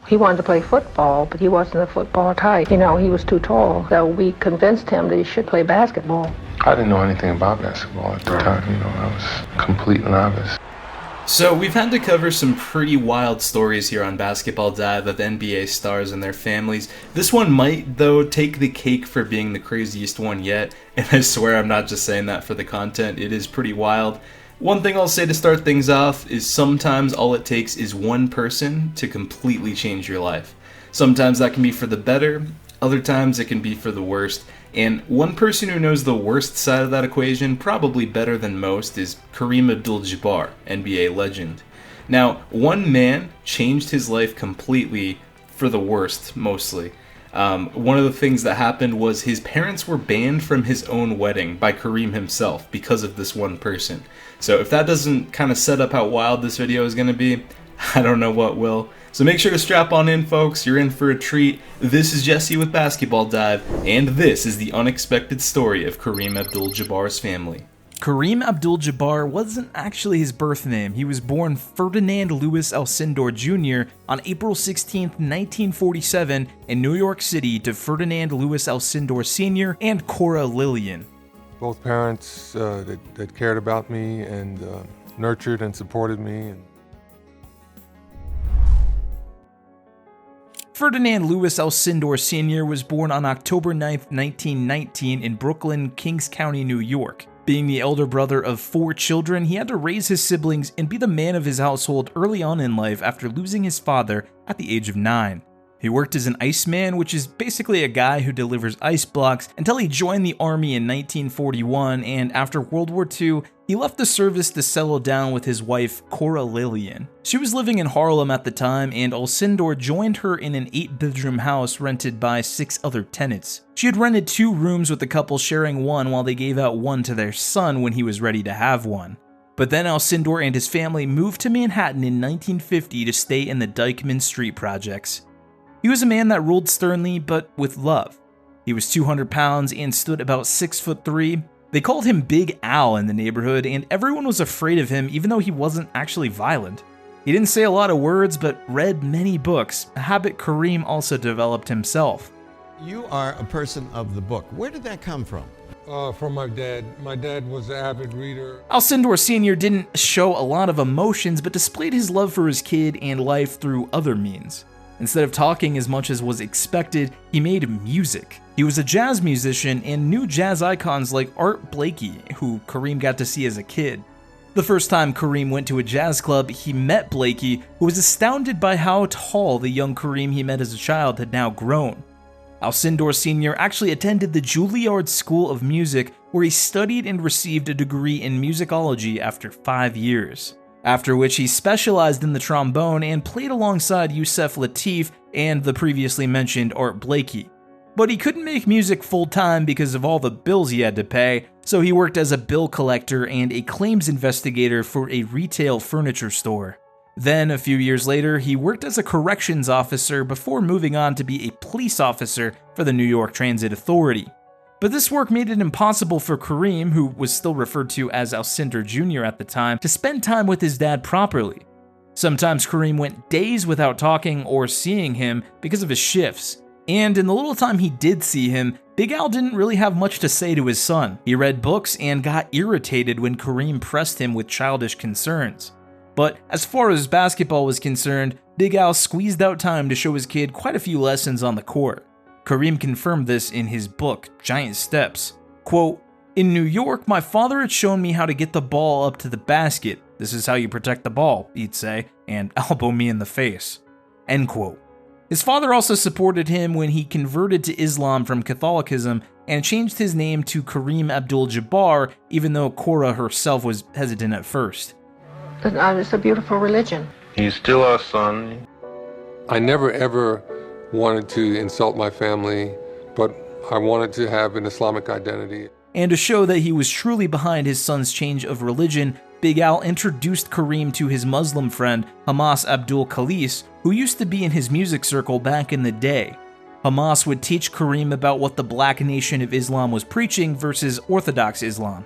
He wanted to play football, but he wasn't a football type. You know, he was too tall. So we convinced him that he should play basketball. I didn't know anything about basketball at the time. You know, I was a complete novice. So we've had to cover some pretty wild stories here on Basketball Dive of NBA stars and their families. This one might, though, take the cake for being the craziest one yet, and I swear I'm not just saying that for the content. It is pretty wild. One thing I'll say to start things off is sometimes all it takes is one person to completely change your life. Sometimes that can be for the better, other times it can be for the worst. And one person who knows the worst side of that equation, probably better than most, is Kareem Abdul-Jabbar, NBA legend. Now, one man changed his life completely, for the worst, mostly. One of the things that happened was his parents were banned from his own wedding by Kareem himself because of this one person. So if that doesn't kind of set up how wild this video is going to be, I don't know what will. So make sure to strap on in, folks. You're in for a treat. This is Jesse with Basketball Dive, and this is the unexpected story of Kareem Abdul-Jabbar's family. Kareem Abdul-Jabbar wasn't actually his birth name. He was born Ferdinand Louis Alcindor Jr. on April 16, 1947 in New York City to Ferdinand Louis Alcindor Sr. and Cora Lillian. Both parents that cared about me and nurtured and supported me. Ferdinand Louis Alcindor Sr. was born on October 9, 1919 in Brooklyn, Kings County, New York. Being the elder brother of 4 children, he had to raise his siblings and be the man of his household early on in life after losing his father at the age of 9. He worked as an iceman, which is basically a guy who delivers ice blocks, until he joined the army in 1941, and after World War II, he left the service to settle down with his wife, Cora Lillian. She was living in Harlem at the time, and Alcindor joined her in an 8-bedroom house rented by 6 other tenants. She had rented 2 rooms with the couple sharing one while they gave out one to their son when he was ready to have one. But then Alcindor and his family moved to Manhattan in 1950 to stay in the Dyckman Street projects. He was a man that ruled sternly, but with love. He was 200 pounds and stood about 6'3". They called him Big Al in the neighborhood, and everyone was afraid of him even though he wasn't actually violent. He didn't say a lot of words, but read many books, a habit Kareem also developed himself. You are a person of the book. Where did that come from? From my dad. My dad was an avid reader. Alcindor Sr. didn't show a lot of emotions, but displayed his love for his kid and life through other means. Instead of talking as much as was expected, he made music. He was a jazz musician and knew jazz icons like Art Blakey, who Kareem got to see as a kid. The first time Kareem went to a jazz club, he met Blakey, who was astounded by how tall the young Kareem he met as a child had now grown. Alcindor Sr. actually attended the Juilliard School of Music, where he studied and received a degree in musicology after 5 years. After which he specialized in the trombone and played alongside Yusef Lateef and the previously mentioned Art Blakey. But he couldn't make music full-time because of all the bills he had to pay, so he worked as a bill collector and a claims investigator for a retail furniture store. Then, a few years later, he worked as a corrections officer before moving on to be a police officer for the New York Transit Authority. But this work made it impossible for Kareem, who was still referred to as Alcindor Jr. at the time, to spend time with his dad properly. Sometimes Kareem went days without talking or seeing him because of his shifts. And in the little time he did see him, Big Al didn't really have much to say to his son. He read books and got irritated when Kareem pressed him with childish concerns. But as far as basketball was concerned, Big Al squeezed out time to show his kid quite a few lessons on the court. Kareem confirmed this in his book, Giant Steps. Quote, "In New York, my father had shown me how to get the ball up to the basket. This is how you protect the ball," he'd say, and elbow me in the face. End quote. His father also supported him when he converted to Islam from Catholicism and changed his name to Kareem Abdul-Jabbar, even though Cora herself was hesitant at first. It's a beautiful religion. He's still our son. I never ever wanted to insult my family, but I wanted to have an Islamic identity. And to show that he was truly behind his son's change of religion, Big Al introduced Kareem to his Muslim friend, Hamas Abdul Khalis, who used to be in his music circle back in the day. Hamas would teach Kareem about what the Black Nation of Islam was preaching versus Orthodox Islam.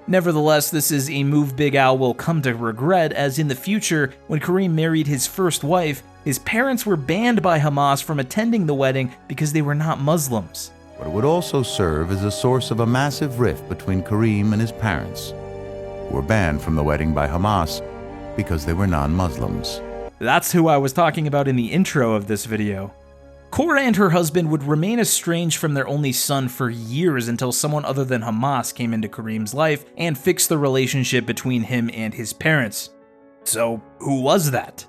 Nevertheless, this is a move Big Al will come to regret, as in the future, when Kareem married his first wife, His parents were banned by Hamas from attending the wedding because they were not Muslims. But it would also serve as a source of a massive rift between Kareem and his parents, who were banned from the wedding by Hamas because they were non-Muslims. That's who I was talking about in the intro of this video. Cora and her husband would remain estranged from their only son for years until someone other than Hamas came into Kareem's life and fixed the relationship between him and his parents. So, who was that?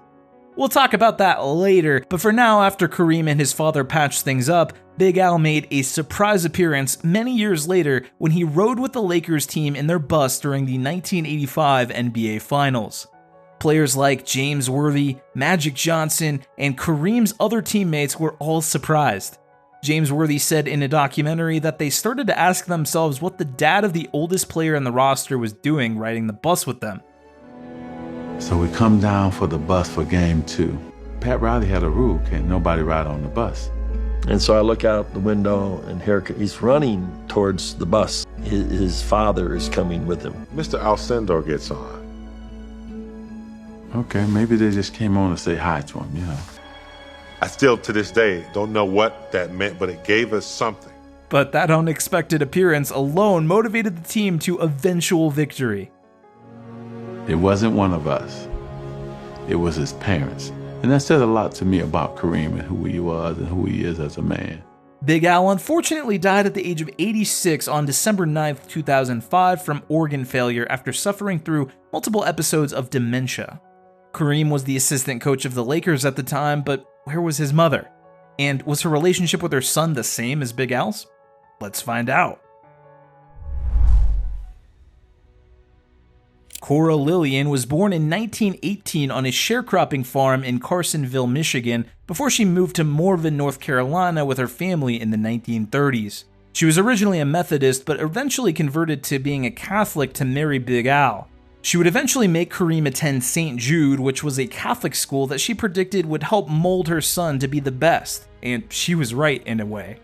We'll talk about that later, but for now, after Kareem and his father patched things up, Big Al made a surprise appearance many years later when he rode with the Lakers team in their bus during the 1985 NBA Finals. Players like James Worthy, Magic Johnson, and Kareem's other teammates were all surprised. James Worthy said in a documentary that they started to ask themselves what the dad of the oldest player in the roster was doing riding the bus with them. So we come down for the bus for game 2. Pat Riley had a rule, can't nobody ride on the bus. And so I look out the window and he's running towards the bus. His father is coming with him. Mr. Alcindor gets on. Okay, maybe they just came on to say hi to him, you know. I still, to this day, don't know what that meant, but it gave us something. But that unexpected appearance alone motivated the team to eventual victory. It wasn't one of us. It was his parents. And that said a lot to me about Kareem and who he was and who he is as a man. Big Al unfortunately died at the age of 86 on December 9th, 2005 from organ failure after suffering through multiple episodes of dementia. Kareem was the assistant coach of the Lakers at the time, but where was his mother? And was her relationship with her son the same as Big Al's? Let's find out. Cora Lillian was born in 1918 on a sharecropping farm in Carsonville, Michigan, before she moved to Morven, North Carolina with her family in the 1930s. She was originally a Methodist, but eventually converted to being a Catholic to marry Big Al. She would eventually make Kareem attend St. Jude, which was a Catholic school that she predicted would help mold her son to be the best, and she was right in a way.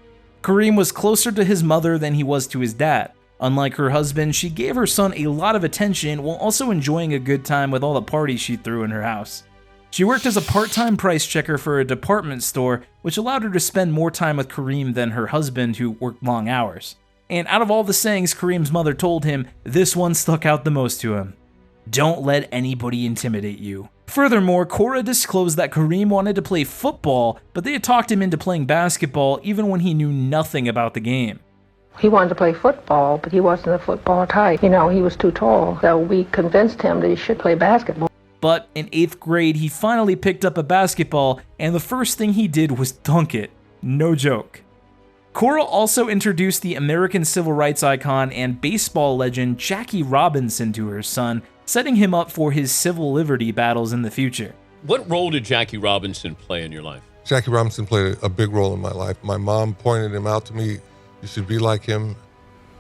Kareem was closer to his mother than he was to his dad. Unlike her husband, she gave her son a lot of attention while also enjoying a good time with all the parties she threw in her house. She worked as a part-time price checker for a department store, which allowed her to spend more time with Kareem than her husband, who worked long hours. And out of all the sayings Kareem's mother told him, this one stuck out the most to him. Don't let anybody intimidate you. Furthermore, Cora disclosed that Kareem wanted to play football, but they had talked him into playing basketball even when he knew nothing about the game. He wanted to play football, but he wasn't a football type. He was too tall. So we convinced him that he should play basketball. But in 8th grade, he finally picked up a basketball, and the first thing he did was dunk it. No joke. Cora also introduced the American civil rights icon and baseball legend Jackie Robinson to her son, setting him up for his civil liberty battles in the future. What role did Jackie Robinson play in your life? Jackie Robinson played a big role in my life. My mom pointed him out to me. You should be like him.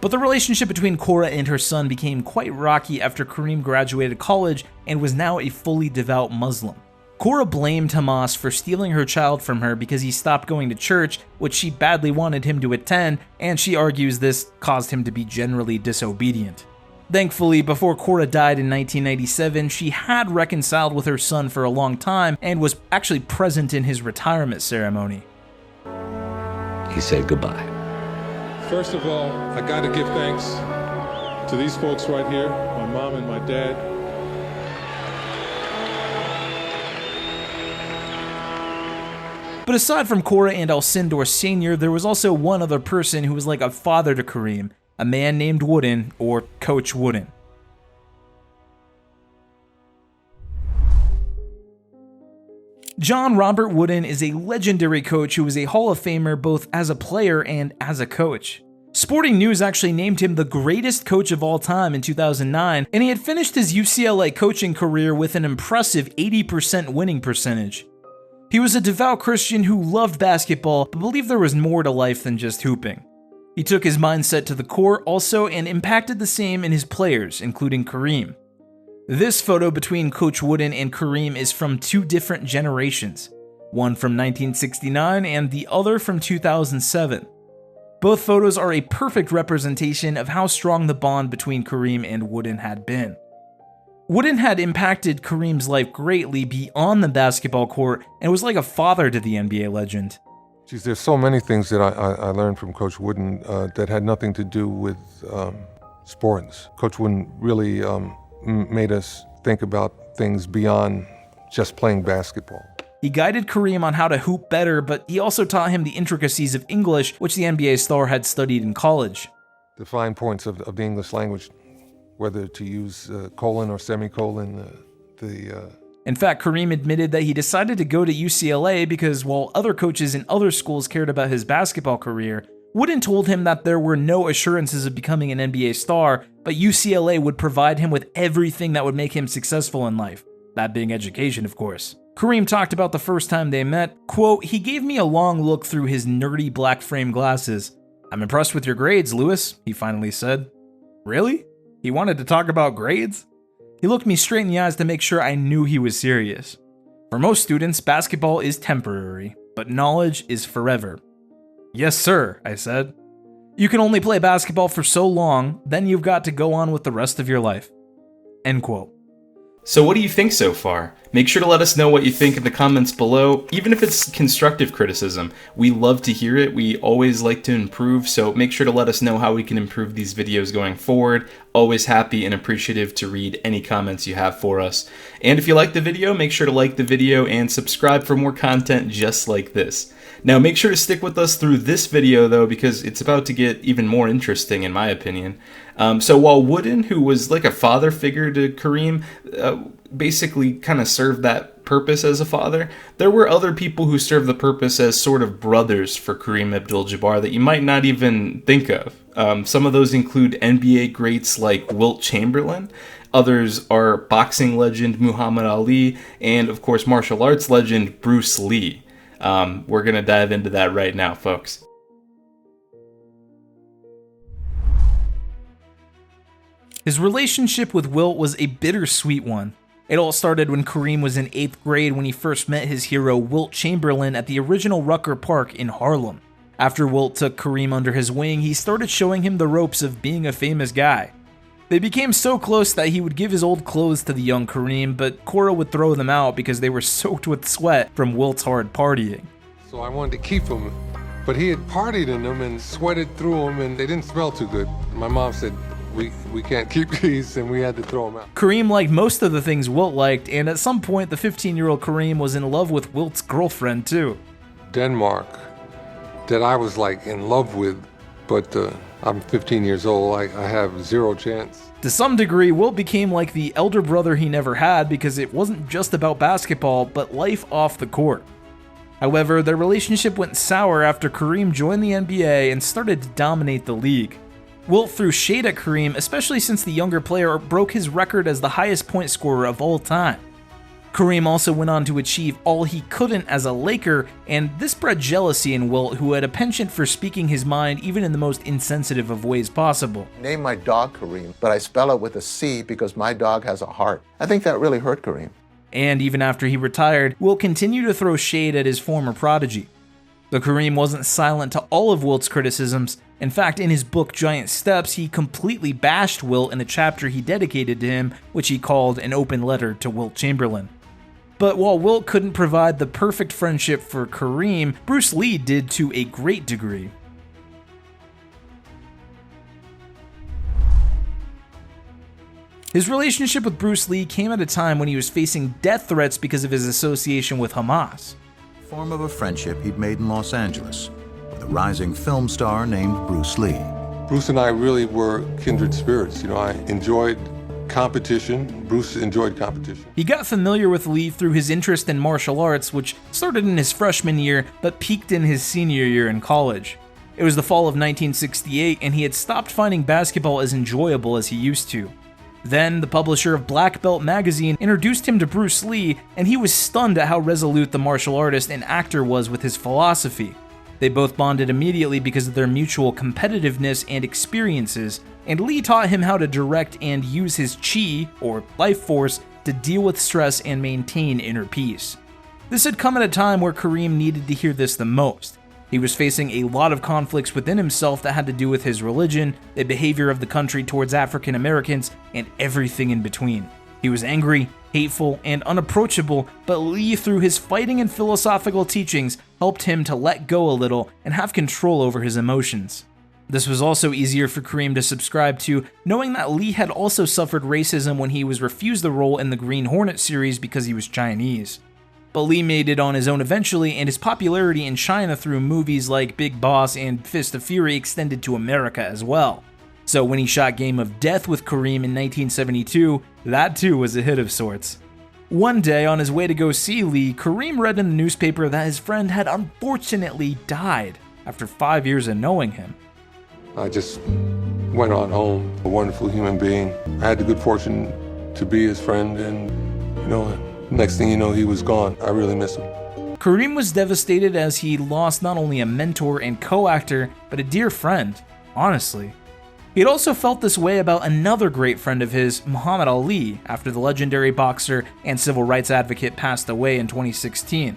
But the relationship between Cora and her son became quite rocky after Kareem graduated college and was now a fully devout Muslim. Cora blamed Hamas for stealing her child from her because he stopped going to church, which she badly wanted him to attend, and she argues this caused him to be generally disobedient. Thankfully, before Cora died in 1997, she had reconciled with her son for a long time and was actually present in his retirement ceremony. He said goodbye. First of all, I got to give thanks to these folks right here, my mom and my dad. But aside from Cora and Alcindor Sr., there was also one other person who was like a father to Kareem, a man named Wooden, or Coach Wooden. John Robert Wooden is a legendary coach who was a Hall of Famer both as a player and as a coach. Sporting News actually named him the greatest coach of all time in 2009, and he had finished his UCLA coaching career with an impressive 80% winning percentage. He was a devout Christian who loved basketball, but believed there was more to life than just hooping. He took his mindset to the court also and impacted the same in his players, including Kareem. This photo between Coach Wooden and Kareem is from two different generations, one from 1969 and the other from 2007. Both photos are a perfect representation of how strong the bond between Kareem and Wooden had been. Wooden had impacted Kareem's life greatly beyond the basketball court and was like a father to the NBA legend. Geez, there's so many things that I learned from Coach Wooden that had nothing to do with sports. Coach Wooden really made us think about things beyond just playing basketball. He guided Kareem on how to hoop better, but he also taught him the intricacies of English, which the NBA star had studied in college. The fine points of the English language, whether to use colon or semicolon, In fact, Kareem admitted that he decided to go to UCLA because while other coaches in other schools cared about his basketball career, Wooden told him that there were no assurances of becoming an NBA star, but UCLA would provide him with everything that would make him successful in life. That being education, of course. Kareem talked about the first time they met, quote, "He gave me a long look through his nerdy black frame glasses. I'm impressed with your grades, Lewis," he finally said. Really? He wanted to talk about grades? He looked me straight in the eyes to make sure I knew he was serious. For most students, basketball is temporary, but knowledge is forever. Yes, sir, I said. You can only play basketball for so long, then you've got to go on with the rest of your life. End quote. So what do you think so far? Make sure to let us know what you think in the comments below, even if it's constructive criticism. We love to hear it. We always like to improve, so make sure to let us know how we can improve these videos going forward. Always happy and appreciative to read any comments you have for us. And if you like the video, make sure to like the video and subscribe for more content just like this. Now make sure to stick with us through this video though, because it's about to get even more interesting in my opinion. So while Wooden, who was like a father figure to Kareem, basically kind of served that purpose as a father, there were other people who served the purpose as sort of brothers for Kareem Abdul-Jabbar that you might not even think of. Some of those include NBA greats like Wilt Chamberlain. Others are boxing legend Muhammad Ali, and of course martial arts legend Bruce Lee. We're going to dive into that right now, folks. His relationship with Wilt was a bittersweet one. It all started when Kareem was in 8th grade when he first met his hero Wilt Chamberlain at the original Rucker Park in Harlem. After Wilt took Kareem under his wing, he started showing him the ropes of being a famous guy. They became so close that he would give his old clothes to the young Kareem, but Cora would throw them out because they were soaked with sweat from Wilt's hard partying. So I wanted to keep them, but he had partied in them and sweated through them and they didn't smell too good. My mom said, we can't keep these, and we had to throw them out. Kareem liked most of the things Wilt liked, and at some point the 15-year-old Kareem was in love with Wilt's girlfriend too. Denmark, that I was like in love with, but I'm 15 years old, I have zero chance. To some degree, Wilt became like the elder brother he never had because it wasn't just about basketball, but life off the court. However, their relationship went sour after Kareem joined the NBA and started to dominate the league. Wilt threw shade at Kareem, especially since the younger player broke his record as the highest point scorer of all time. Kareem also went on to achieve all he couldn't as a Laker, and this bred jealousy in Wilt, who had a penchant for speaking his mind even in the most insensitive of ways possible. Name my dog Kareem, but I spell it with a C because my dog has a heart. I think that really hurt Kareem. And even after he retired, Wilt continued to throw shade at his former prodigy. But Kareem wasn't silent to all of Wilt's criticisms. In fact, in his book Giant Steps, he completely bashed Wilt in a chapter he dedicated to him, which he called an open letter to Wilt Chamberlain. But while Wilt couldn't provide the perfect friendship for Kareem, Bruce Lee did to a great degree. His relationship with Bruce Lee came at a time when he was facing death threats because of his association with Hamas. Form of a friendship he'd made in Los Angeles with a rising film star named Bruce Lee. Bruce and I really were kindred spirits. You know, I enjoyed competition. Bruce enjoyed competition. He got familiar with Lee through his interest in martial arts, which started in his freshman year but peaked in his senior year in college. It was the fall of 1968, and he had stopped finding basketball as enjoyable as he used to. Then, the publisher of Black Belt magazine introduced him to Bruce Lee, and he was stunned at how resolute the martial artist and actor was with his philosophy. They both bonded immediately because of their mutual competitiveness and experiences, and Lee taught him how to direct and use his chi, or life force, to deal with stress and maintain inner peace. This had come at a time where Kareem needed to hear this the most. He was facing a lot of conflicts within himself that had to do with his religion, the behavior of the country towards African Americans, and everything in between. He was angry, hateful, and unapproachable, but Lee, through his fighting and philosophical teachings, helped him to let go a little and have control over his emotions. This was also easier for Kareem to subscribe to, knowing that Lee had also suffered racism when he was refused the role in the Green Hornet series because he was Chinese. But Lee made it on his own eventually, and his popularity in China through movies like Big Boss and Fist of Fury extended to America as well. So when he shot Game of Death with Kareem in 1972, that too was a hit of sorts. One day, on his way to go see Lee, Kareem read in the newspaper that his friend had unfortunately died after 5 years of knowing him. I just went on home, a wonderful human being. I had the good fortune to be his friend, and, next thing you know, he was gone. I really miss him. Kareem was devastated as he lost not only a mentor and co-actor, but a dear friend, honestly. He'd also felt this way about another great friend of his, Muhammad Ali, after the legendary boxer and civil rights advocate passed away in 2016.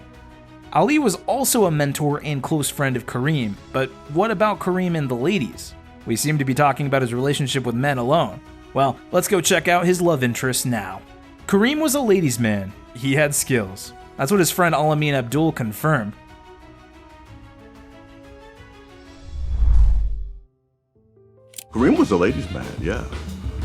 Ali was also a mentor and close friend of Kareem, but what about Kareem and the ladies? We seem to be talking about his relationship with men alone. Well, let's go check out his love interest now. Kareem was a ladies' man. He had skills. That's what his friend Kareem Abdul confirmed. Kareem was a ladies' man, yeah.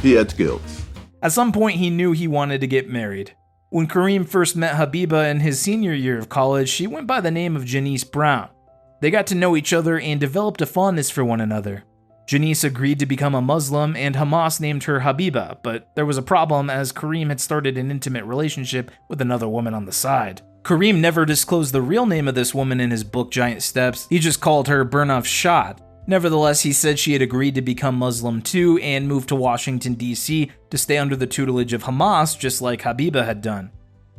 He had skills. At some point, he knew he wanted to get married. When Kareem first met Habiba in his senior year of college, she went by the name of Janice Brown. They got to know each other and developed a fondness for one another. Janice agreed to become a Muslim, and Hamas named her Habiba, but there was a problem as Kareem had started an intimate relationship with another woman on the side. Kareem never disclosed the real name of this woman in his book Giant Steps, he just called her Bernaf Shad. Nevertheless, he said she had agreed to become Muslim too and moved to Washington, D.C. to stay under the tutelage of Hamas, just like Habiba had done.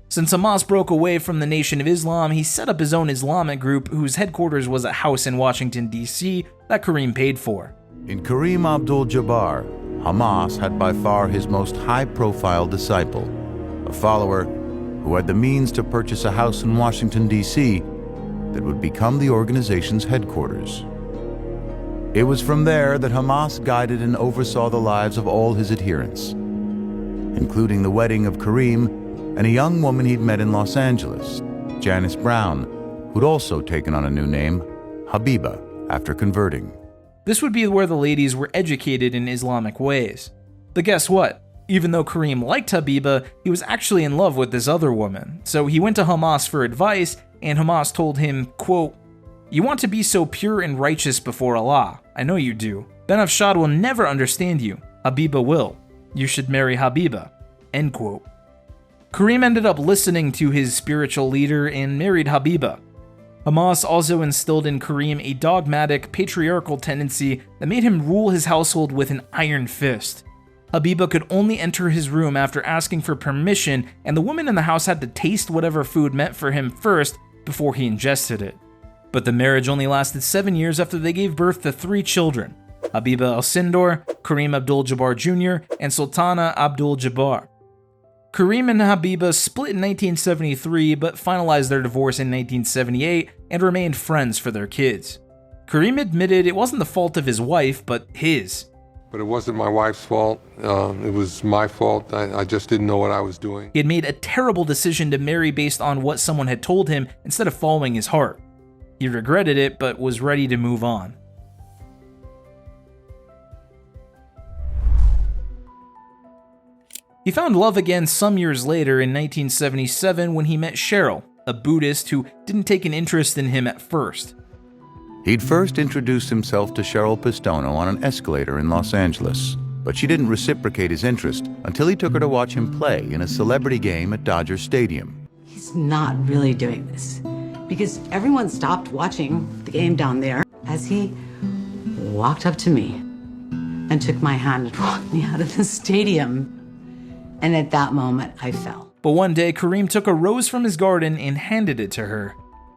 Since Hamas broke away from the Nation of Islam, he set up his own Islamic group whose headquarters was a house in Washington, D.C. that Kareem paid for. In Kareem Abdul-Jabbar, Hamas had by far his most high-profile disciple, a follower who had the means to purchase a house in Washington, D.C. that would become the organization's headquarters. It was from there that Hamas guided and oversaw the lives of all his adherents, including the wedding of Kareem and a young woman he'd met in Los Angeles, Janice Brown, who'd also taken on a new name, Habiba, after converting. This would be where the ladies were educated in Islamic ways. But guess what? Even though Kareem liked Habiba, he was actually in love with this other woman, so he went to Hamas for advice, and Hamas told him, quote, "You want to be so pure and righteous before Allah. I know you do. Bernaf Shad will never understand you. Habiba will. You should marry Habiba." End quote. Kareem ended up listening to his spiritual leader and married Habiba. Hamas also instilled in Kareem a dogmatic, patriarchal tendency that made him rule his household with an iron fist. Habiba could only enter his room after asking for permission, and the woman in the house had to taste whatever food meant for him first before he ingested it. But the marriage only lasted 7 years after they gave birth to 3 children, Habiba al-Sindor, Kareem Abdul-Jabbar Jr., and Sultana Abdul-Jabbar. Kareem and Habiba split in 1973 but finalized their divorce in 1978 and remained friends for their kids. Kareem admitted it wasn't the fault of his wife, but his. But it wasn't my wife's fault. It was my fault. I just didn't know what I was doing. He had made a terrible decision to marry based on what someone had told him instead of following his heart. He regretted it, but was ready to move on. He found love again some years later in 1977 when he met Cheryl, a Buddhist who didn't take an interest in him at first. He'd first introduced himself to Cheryl Pistono on an escalator in Los Angeles, but she didn't reciprocate his interest until he took her to watch him play in a celebrity game at Dodger Stadium. He's not really doing this, because everyone stopped watching the game down there as he walked up to me and took my hand and walked me out of the stadium. And at that moment, I fell. But one day, Kareem took a rose from his garden and handed it to her.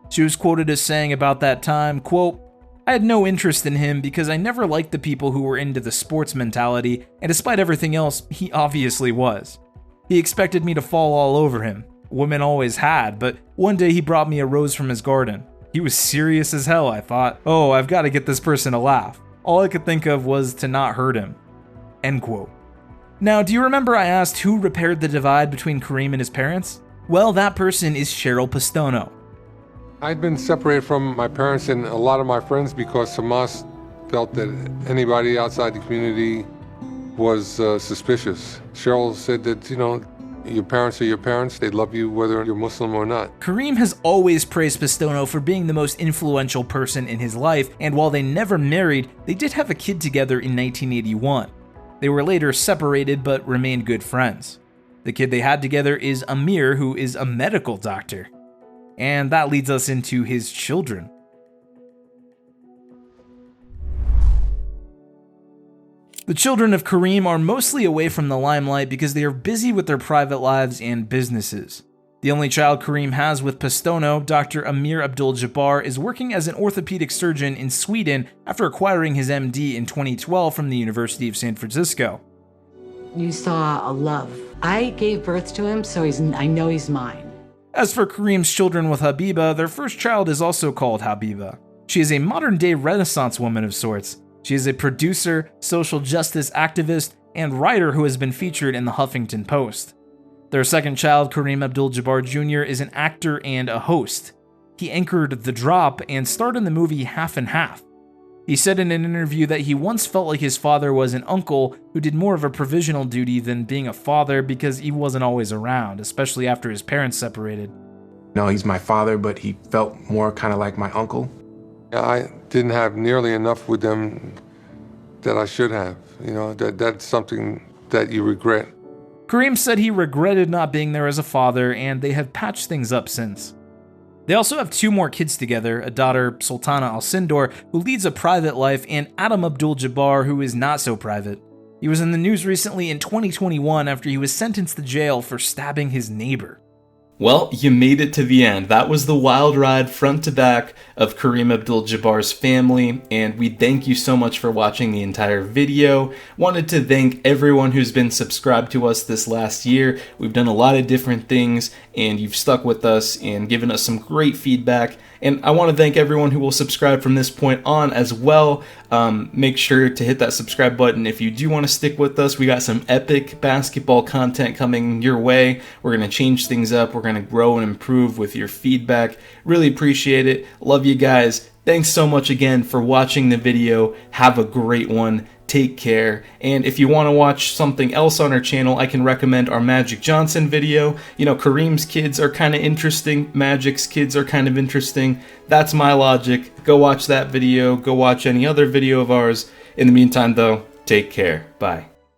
She was quoted as saying about that time, quote, "I had no interest in him because I never liked the people who were into the sports mentality, and despite everything else, he obviously was. He expected me to fall all over him. Women always had, but one day he brought me a rose from his garden. He was serious as hell, I thought. Oh, I've got to get this person a laugh. All I could think of was to not hurt him." End quote. Now, do you remember I asked who repaired the divide between Kareem and his parents? Well, that person is Cheryl Pistono. I'd been separated from my parents and a lot of my friends because Hamas felt that anybody outside the community was suspicious. Cheryl said that, your parents are your parents. They love you whether you're Muslim or not. Kareem has always praised Pistono for being the most influential person in his life, and while they never married, they did have a kid together in 1981. They were later separated but remained good friends. The kid they had together is Amir, who is a medical doctor. And that leads us into his children. The children of Kareem are mostly away from the limelight because they are busy with their private lives and businesses. The only child Kareem has with Pistono, Dr. Kareem Abdul-Jabbar, is working as an orthopedic surgeon in Sweden after acquiring his MD in 2012 from the University of San Francisco. You saw a love. I gave birth to him, so I know he's mine. As for Kareem's children with Habiba, their first child is also called Habiba. She is a modern-day Renaissance woman of sorts. She is a producer, social justice activist, and writer who has been featured in the Huffington Post. Their second child, Kareem Abdul-Jabbar Jr., is an actor and a host. He anchored The Drop and starred in the movie Half and Half. He said in an interview that he once felt like his father was an uncle who did more of a provisional duty than being a father because he wasn't always around, especially after his parents separated. No, he's my father, but he felt more kind of like my uncle. I didn't have nearly enough with them that I should have. That's something that you regret. Kareem said he regretted not being there as a father, and they have patched things up since. They also have 2 more kids together, a daughter, Sultana Al-Sindor, who leads a private life, and Adam Abdul-Jabbar, who is not so private. He was in the news recently in 2021 after he was sentenced to jail for stabbing his neighbor. Well, you made it to the end. That was the wild ride front to back of Kareem Abdul-Jabbar's family, and we thank you so much for watching the entire video. Wanted to thank everyone who's been subscribed to us this last year. We've done a lot of different things, and you've stuck with us and given us some great feedback. And I want to thank everyone who will subscribe from this point on as well. Make sure to hit that subscribe button if you do want to stick with us. We got some epic basketball content coming your way. We're going to change things up. We're going to grow and improve with your feedback. Really appreciate it. Love you guys. Thanks so much again for watching the video. Have a great one. Take care. And if you want to watch something else on our channel, I can recommend our Magic Johnson video. Kareem's kids are kind of interesting. Magic's kids are kind of interesting. That's my logic. Go watch that video. Go watch any other video of ours. In the meantime, though, take care. Bye.